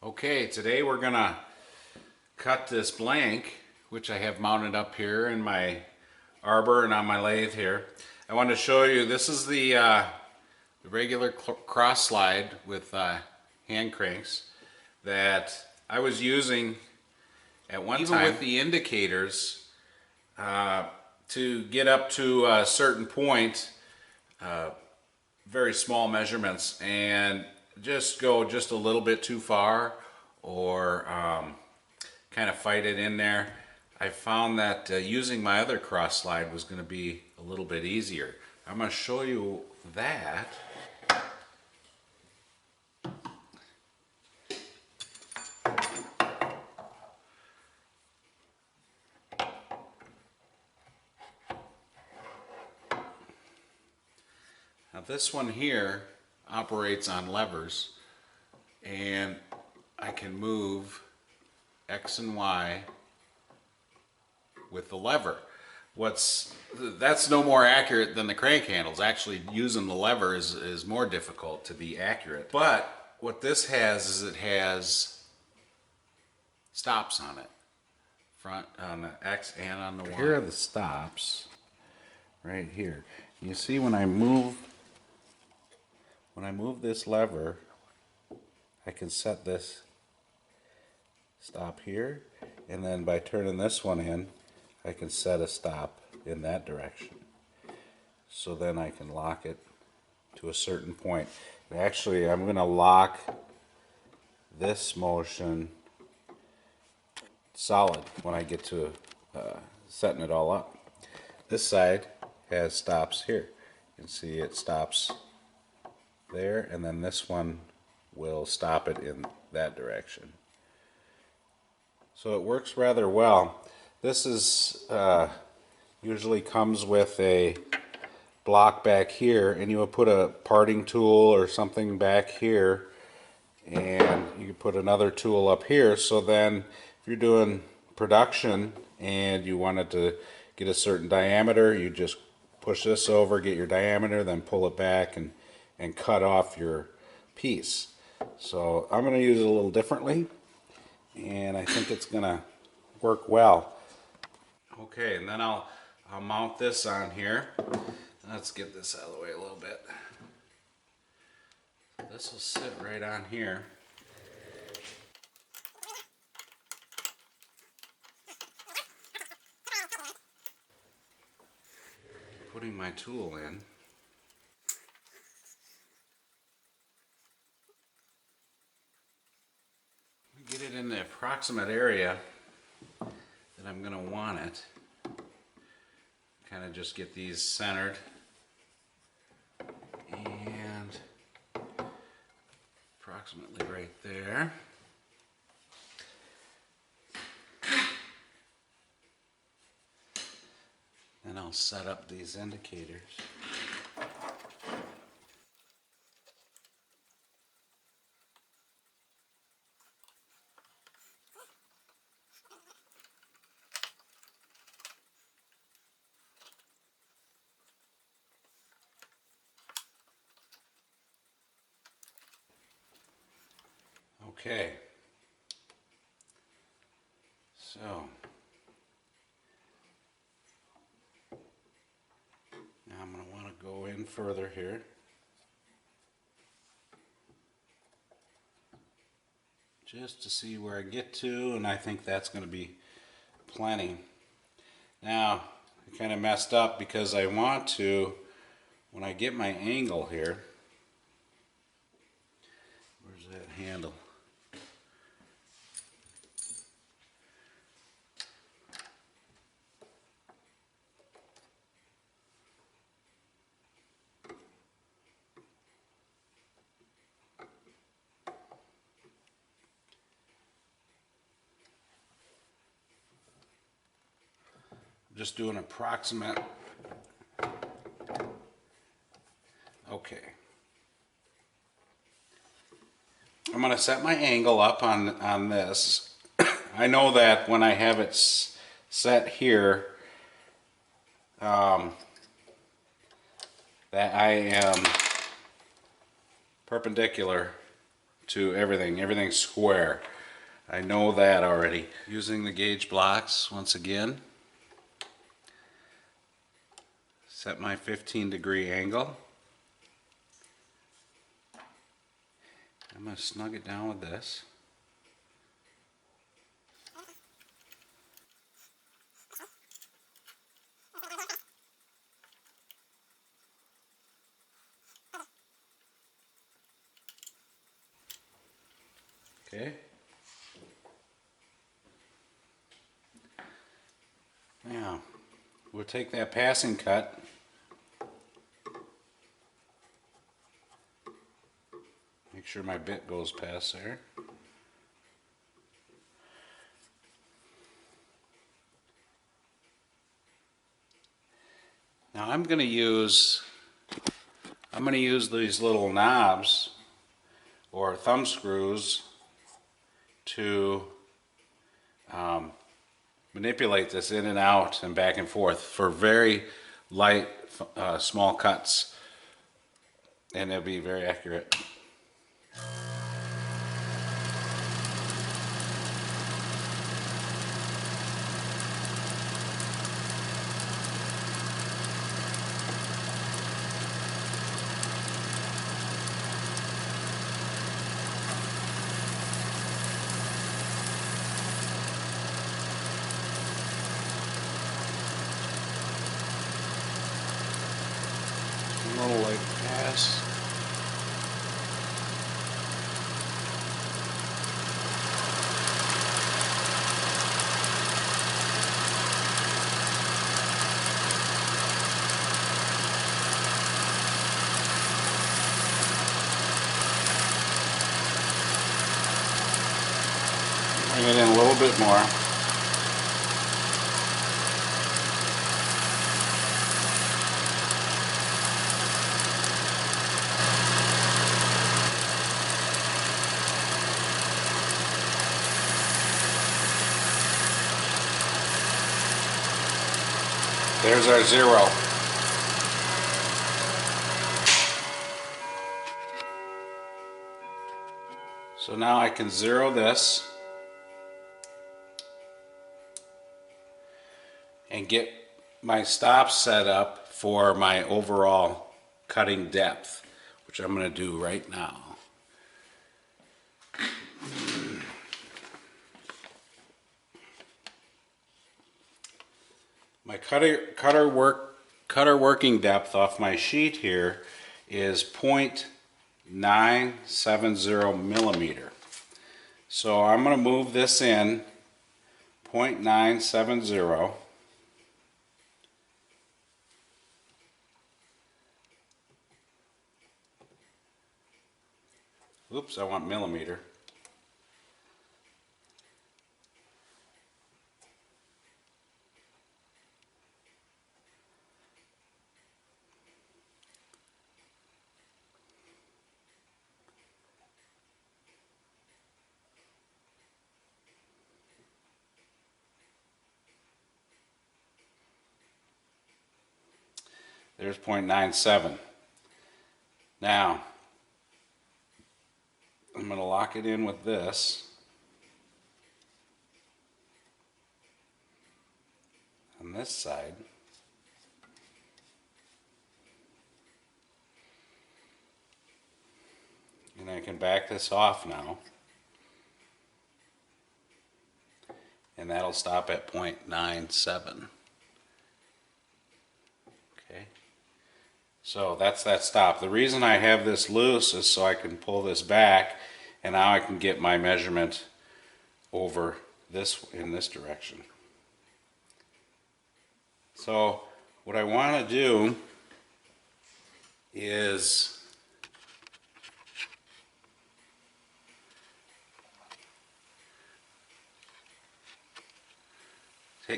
Okay, today we're gonna cut this blank, which I have mounted up here in my arbor and on my lathe here. I want to show you, this is the regular cross slide with hand cranks that I was using at one time, with the indicators, to get up to a certain point, very small measurements, and just go just a little bit too far, or kind of fight it in there. I found that using my other cross slide was going to be a little bit easier. I'm going to show you that. Now this one here operates on levers, and I can move X and Y with the lever. That's no more accurate than the crank handles. Actually, using the lever is more difficult to be accurate. But what this has is it has stops on it, front on the X and on the Y. Here are the stops right here. You see when I move this lever, I can set this stop here, and then by turning this one in, I can set a stop in that direction. So then I can lock it to a certain point. And actually, I'm going to lock this motion solid when I get to setting it all up. This side has stops here. You can see it stops there, and then this one will stop it in that direction. So it works rather well. This is usually comes with a block back here, and you would put a parting tool or something back here, and you can put another tool up here. So then if you're doing production and you wanted to get a certain diameter, you just push this over, get your diameter, then pull it back and cut off your piece. So I'm going to use it a little differently, and I think it's going to work well. Okay, and then I'll mount this on here. Let's get this out of the way a little bit. This will sit right on here. Putting my tool in. Get it in the approximate area that I'm going to want it. Kind of just get these centered, and approximately right there. Then I'll set up these indicators. Okay, so now I'm going to want to go in further here. Just to see where I get to, and I think that's going to be plenty. Now, I kind of messed up because I want to, when I get my angle here, where's that handle? Just do an approximate. Okay. I'm going to set my angle up on this. I know that when I have it set here, that I am perpendicular to everything. Everything's square. I know that already. Using the gauge blocks once again. Set my 15-degree angle. I'm going to snug it down with this. Okay. Now, we'll take that passing cut. Make sure my bit goes past there. Now I'm going to use these little knobs or thumb screws to manipulate this in and out and back and forth for very light, small cuts, and they'll be very accurate. A little light pass. Bring it in a little bit more. There's our 0. So now I can 0 this and get my stops set up for my overall cutting depth, which I'm going to do right now. My cutter working depth off my sheet here is 0.970 millimeter. So I'm going to move this in 0.970. Oops, I want millimeter. There's 0.97. Now, I'm going to lock it in with this. On this side. And I can back this off now. And that'll stop at 0.97. Okay. So that's that stop. The reason I have this loose is so I can pull this back, and now I can get my measurement over this in this direction. So what I want to do is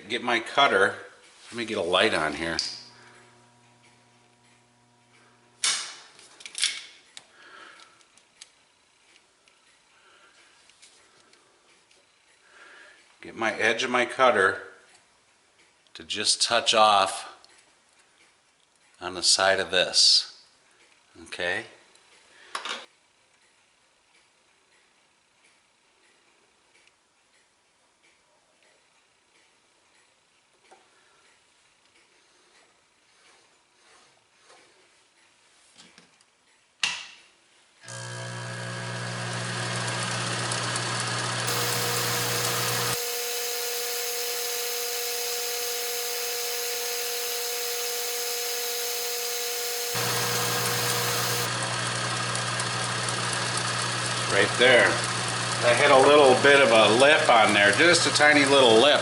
get my cutter. Let me get a light on here. Get my edge of my cutter to just touch off on the side of this. Okay? right there. I had a little bit of a lip on there, just a tiny little lip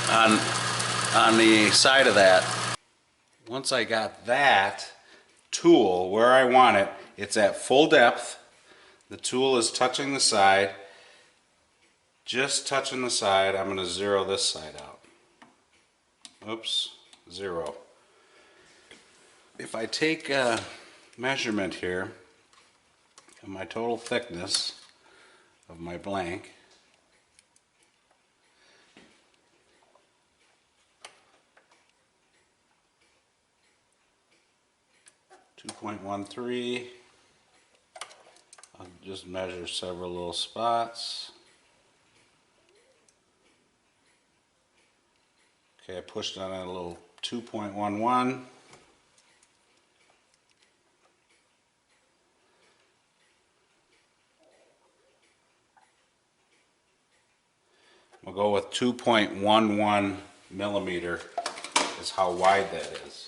on the side of that. Once I got that tool where I want it, it's at full depth. The tool is touching the side, just touching the side. I'm going to zero this side out. Oops, 0. If I take a measurement here of my total thickness of my blank, .13. I'll just measure several little spots. Okay, I pushed on a little 2.11. We'll go with 2.11 millimeter is how wide that is.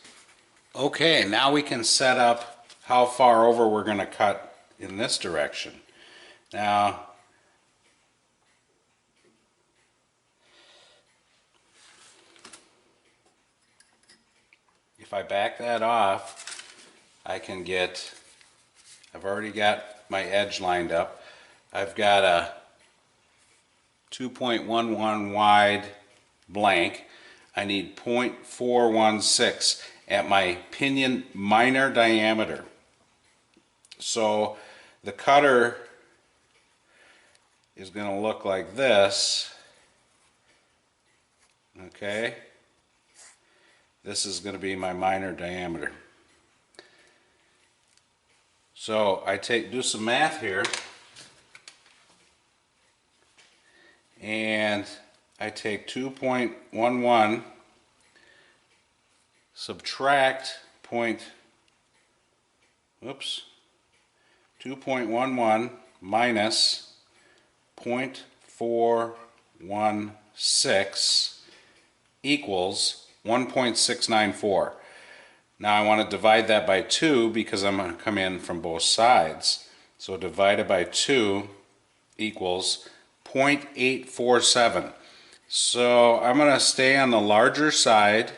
Okay, now we can set up how far over we're going to cut in this direction. Now, if I back that off, I can get, I've already got my edge lined up. I've got a 2.11 wide blank. I need 0.416 at my pinion minor diameter. So the cutter is going to look like this. Okay, this is going to be my minor diameter. So I do some math here, and I take 2.11, subtract 2.11 minus 0.416 equals 1.694. Now I want to divide that by 2 because I'm going to come in from both sides. So divided by 2 equals 0.847. So I'm going to stay on the larger side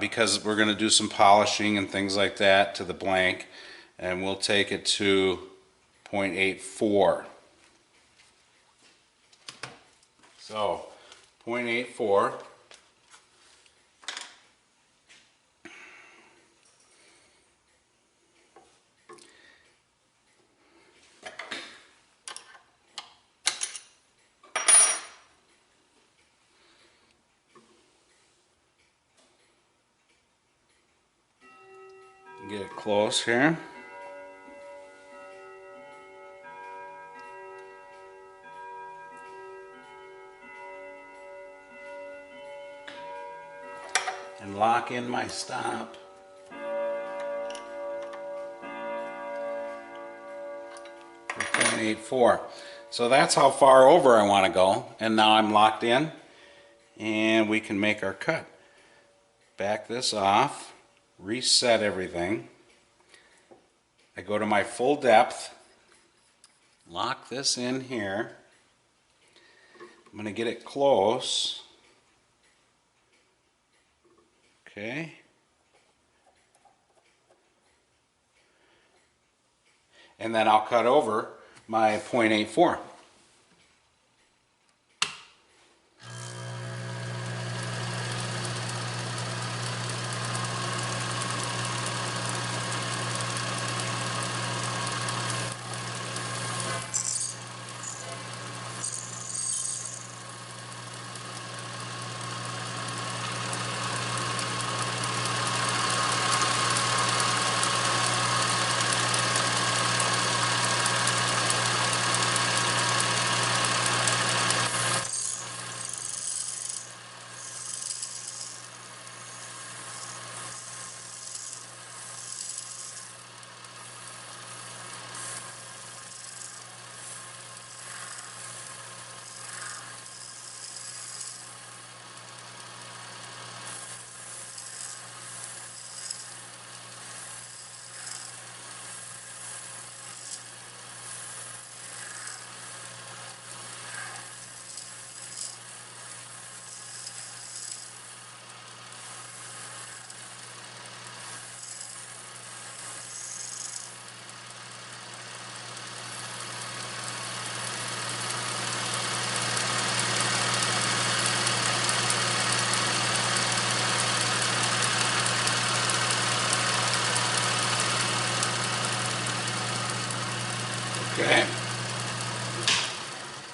because we're going to do some polishing and things like that to the blank, and we'll take it to 0.84. So 0.84. Get it close here. And lock in my stop. For 0.84. So that's how far over I want to go. And now I'm locked in, and we can make our cut. Back this off. Reset everything. I go to my full depth, lock this in here. I'm going to get it close. Okay. And then I'll cut over my 0.84. Okay,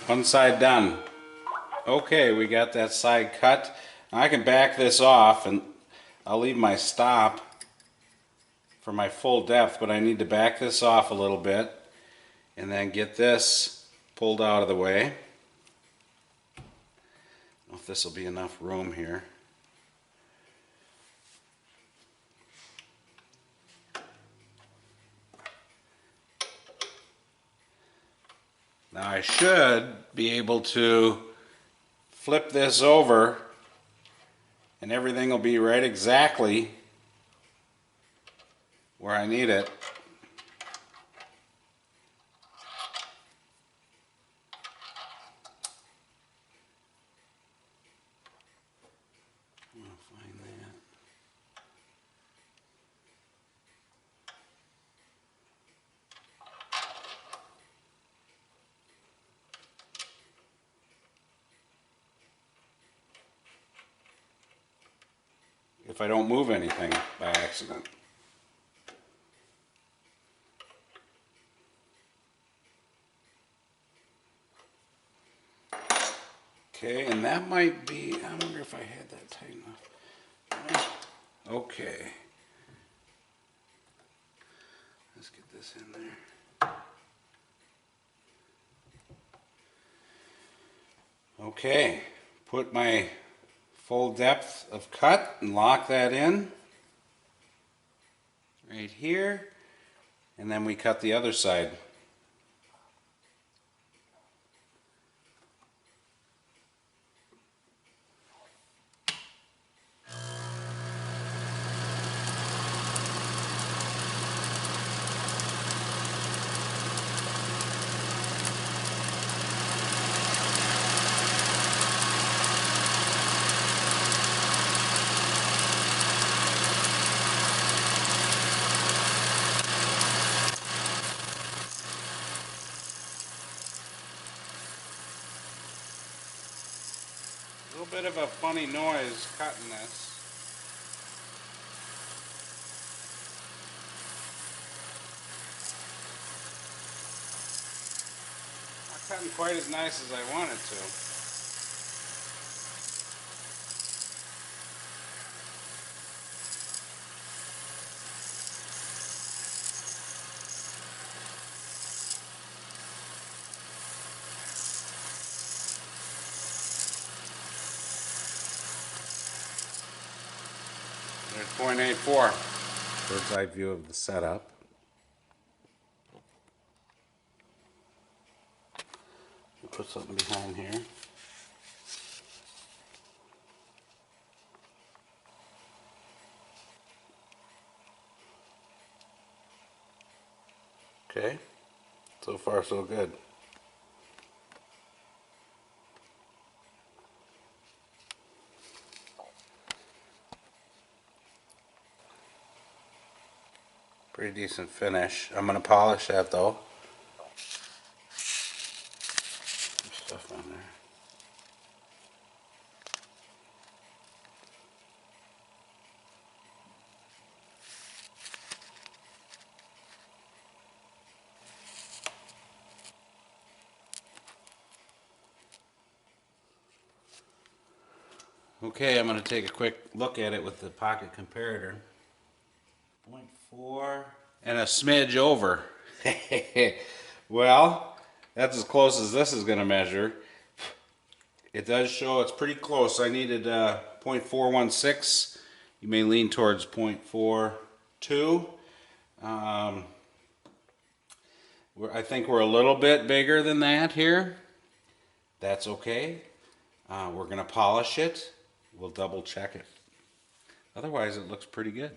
one side done. Okay, we got that side cut. Now I can back this off and I'll leave my stop for my full depth, but I need to back this off a little bit and then get this pulled out of the way. I don't know if this will be enough room here. Now I should be able to flip this over and everything will be right exactly where I need it. I'm gonna find that. If I don't move anything by accident. Okay, and that might be, I wonder if I had that tight enough. Okay. Let's get this in there. Okay, put my full depth of cut and lock that in right here, and then we cut the other side. A little bit of a funny noise cutting this. Not cutting quite as nice as I wanted to. There's 0.84. Bird's eye view of the setup. Put something behind here. Okay, so far so good. Pretty decent finish. I'm going to polish that though. There's stuff on there. Okay, I'm going to take a quick look at it with the pocket comparator. 0.4 and a smidge over. Well, that's as close as this is going to measure. It does show it's pretty close. I needed 0.416. You may lean towards 0.42. I think we're a little bit bigger than that here. That's okay. We're going to polish it. We'll double check it. Otherwise, it looks pretty good.